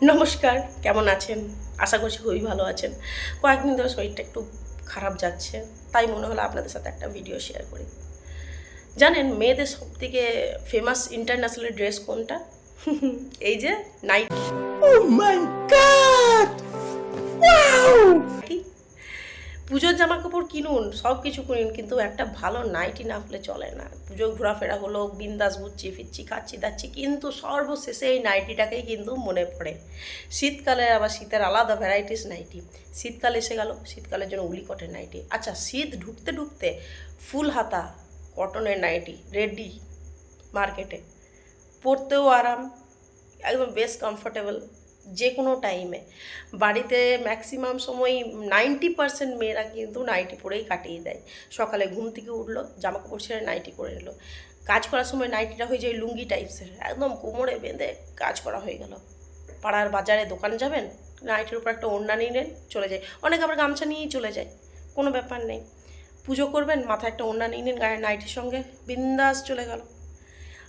নমস্কার, কেমন আছেন? আশা করছি খুবই ভালো আছেন। কয়েকদিন ধরে শরীরটা একটু খারাপ যাচ্ছে, তাই মনে হলো আপনাদের সাথে একটা ভিডিও শেয়ার করি। জানেন মেয়েদের সবথেকে ফেমাস ইন্টারন্যাশনাল ড্রেস কোনটা? এই যে nightie. Oh my God! Wow! পুজোর জামা কাপড় কিনুন, সব কিছু কিনুন, কিন্তু একটা ভালো নাইটি না হলে চলে না। পুজো ঘোরাফেরা হলো, বিন্দাস ঘুরছি ফিরছি, খাচ্ছি দাচ্ছি, কিন্তু সর্বশেষে এই নাইটিটাকেই কিন্তু মনে পড়ে। শীতকালে আবার শীতের আলাদা ভ্যারাইটিস নাইটি। শীতকাল এসে গেল, শীতকালের জন্য উলি কটন নাইটি। আচ্ছা, শীত ঢুকতে ঢুকতে ফুল হাতা কটনের নাইটি রেডি মার্কেটে, পরতেও আরাম, একদম বেশ কমফোর্টেবল যে কোনো টাইমে। বাড়িতে ম্যাক্সিমাম সময় 90% মেয়েরা কিন্তু নাইটি পরেই কাটিয়ে দেয়। সকালে ঘুম থেকে উঠলো, জামা কাপড় ছেড়ে নাইটি পরে নিল, কাজ করার সময় নাইটিটা হয়ে যায় লুঙ্গি টাইপসের, একদম কোমরে বেঁধে কাজ করা হয়ে গেল। পাড়ার বাজারে দোকান যাবেন, নাইটির উপর একটা ওড়না নিয়ে নেন, চলে যায়। অনেকে আবার গামছা নিয়েই চলে যায়, কোনো ব্যাপার নেই। পুজো করবেন, মাথায় একটা ওড়না নিয়ে নিন গায়ে নাইটির সঙ্গে, বিন্দাস চলে গেল।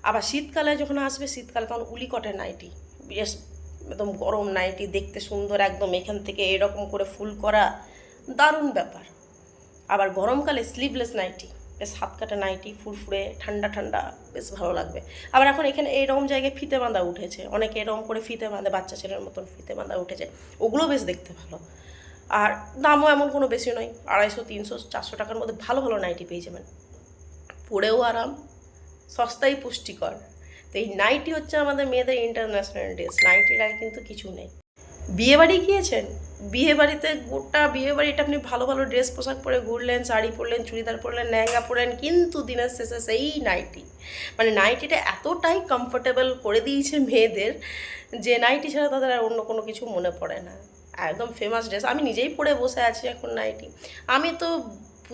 আবার শীতকালে যখন আসবে, শীতকালে তখন উলি কটন নাইটি, বেশ একদম গরম নাইটি, দেখতে সুন্দর, একদম এখান থেকে এরকম করে ফুল করা, দারুণ ব্যাপার। আবার গরমকালে স্লিভলেস নাইটি, বেশ হাত কাটা নাইটি, ফুরফুরে ঠান্ডা ঠান্ডা, বেশ ভালো লাগবে। আবার এখন এখানে এইরকম জায়গায় ফিতে বাঁধা উঠেছে, অনেকে এরকম করে ফিতে বাঁধে, বাচ্চা ছেলের মতন ফিতে বাঁধা উঠেছে, ওগুলো বেশ দেখতে ভালো। আর দামও এমন কোনো বেশি নয়, 250, 300, 400 টাকার মধ্যে ভালো ভালো নাইটি পেয়ে যাবেন, পরেও আরাম, সস্তাই পুষ্টিকর। তো এই নাইটি হচ্ছে আমাদের মেয়েদের ইন্টারন্যাশনাল ড্রেস। নাইটির আগে কিন্তু কিছু নেই। বিয়েবাড়ি গিয়েছেন, বিয়েবাড়িতে গোটা বিয়েবাড়িটা আপনি ভালো ভালো ড্রেস পোশাক পরে ঘুরলেন, শাড়ি পরলেন, চুড়িদার পরলেন, লেহেঙ্গা পরলেন, কিন্তু দিনের শেষে সেই নাইটি, মানে নাইটিটা এতটাই কমফোর্টেবল করে দিয়েছে মেয়েদের যে নাইটি ছাড়া তাদের আর অন্য কোনো কিছু মনে পড়ে না। একদম ফেমাস ড্রেস, আমি নিজেই পরে বসে আছি এখন নাইটি। আমি তো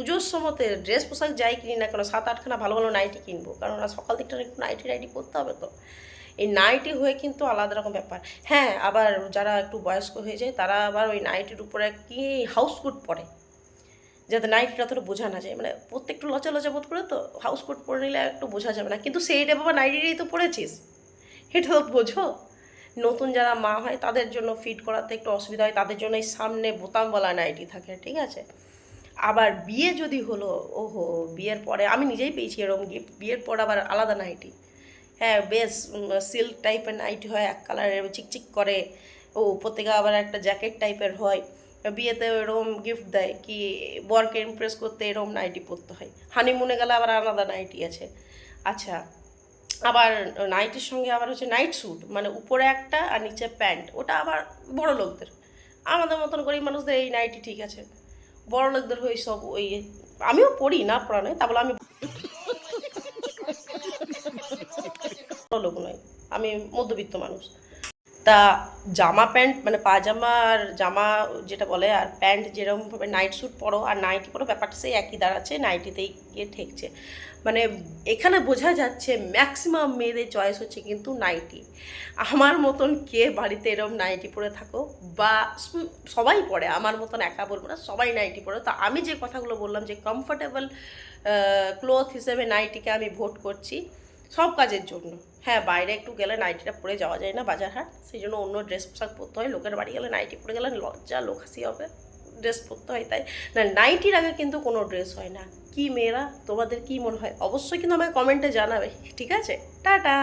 পুজোর সময়তে ড্রেস পোশাক যাই কিনি না কেন, 7-8খানা ভালো ভালো নাইটি কিনবো, কারণ সকাল দিকটা একটু নাইটি পরতে হবে। তো এই নাইটি হয়ে কিন্তু আলাদা রকম ব্যাপার। হ্যাঁ, আবার যারা একটু বয়স্ক হয়ে যায় তারা আবার ওই নাইটির উপরে কি হাউস কোট পরে, যাতে নাইটিটা অতটা বোঝা না যায়, মানে প্রত্যেকটা লচা লচা বোধ করে, তো হাউস কোট পরে নিলে একটু বোঝা যাবে না, কিন্তু সেইটা বাবা নাইটিটাই তো পরেছিস, এটা তো বোঝো। নতুন যারা মা হয় তাদের জন্য ফিট করাতে একটু অসুবিধা হয়, তাদের জন্য এই সামনে বোতামওয়ালা নাইটি থাকে, ঠিক আছে। আবার বিয়ে যদি হলো, ওহো, বিয়ের পরে আমি নিজেই পেয়েছি এরকম গিফট, বিয়ের পর আবার আলাদা নাইটি। হ্যাঁ, বেশ সিল্ক টাইপের নাইটি হয়, এক কালারের, চিকচিক করে, ও উপর থেকে আবার একটা জ্যাকেট টাইপের হয়। বিয়েতে এরকম গিফট দেয় কি বরকে ইমপ্রেস করতে এরকম নাইটি পরতে হয়। হানিমুনে গেলে আবার আলাদা নাইটি আছে। আচ্ছা, আবার নাইটির সঙ্গে আবার হচ্ছে নাইট স্যুট, মানে উপরে একটা আর নিচে প্যান্ট, ওটা আবার বড় লোকদের। আমাদের মতন গরিব মানুষদের এই নাইটি ঠিক আছে, বড় লোকদের হয়ে সব ওই, আমিও পড়ি না, পড়া নয় তা বলে আমি বড় লোক নয়, আমি মধ্যবিত্ত মানুষ। তা জামা প্যান্ট মানে পাজামা আর জামা যেটা বলে, আর প্যান্ট যেরকমভাবে নাইট স্যুট পরো আর নাইটি পরো, ব্যাপারটা সেই একই দাঁড়াচ্ছে, নাইটিতেই গিয়ে ঠেকছে। মানে এখানে বোঝা যাচ্ছে ম্যাক্সিমাম মেয়েদের চয়েস হচ্ছে কিন্তু নাইটি। আমার মতন কে বাড়িতে এরকম নাইটি পরে থাকো, বা সবাই পরে, আমার মতন একা বলবো না, সবাই নাইটি পরে। তো আমি যে কথাগুলো বললাম যে কমফোর্টেবল ক্লথ হিসেবে নাইটিকে আমি ভোট করছি সব কাজের জন্য। হ্যাঁ, বাইরে একটু গেলে নাইটিটা পরে যাওয়া যায় না বাজার হাট, সেই জন্য অন্য ড্রেস পোশাক পরতে হয়। লোকের বাড়ি গেলে নাইটি পরে গেলে লজ্জা, লোক হাসি হবে, ড্রেস পরতে হয়। তাই না, নাইটির আগে কিন্তু কোনো ড্রেস হয় না। কি মেয়েরা, তোমাদের কি মনে হয় অবশ্যই কিন্তু আমাকে কমেন্টে জানাবে, ঠিক আছে? টাটা।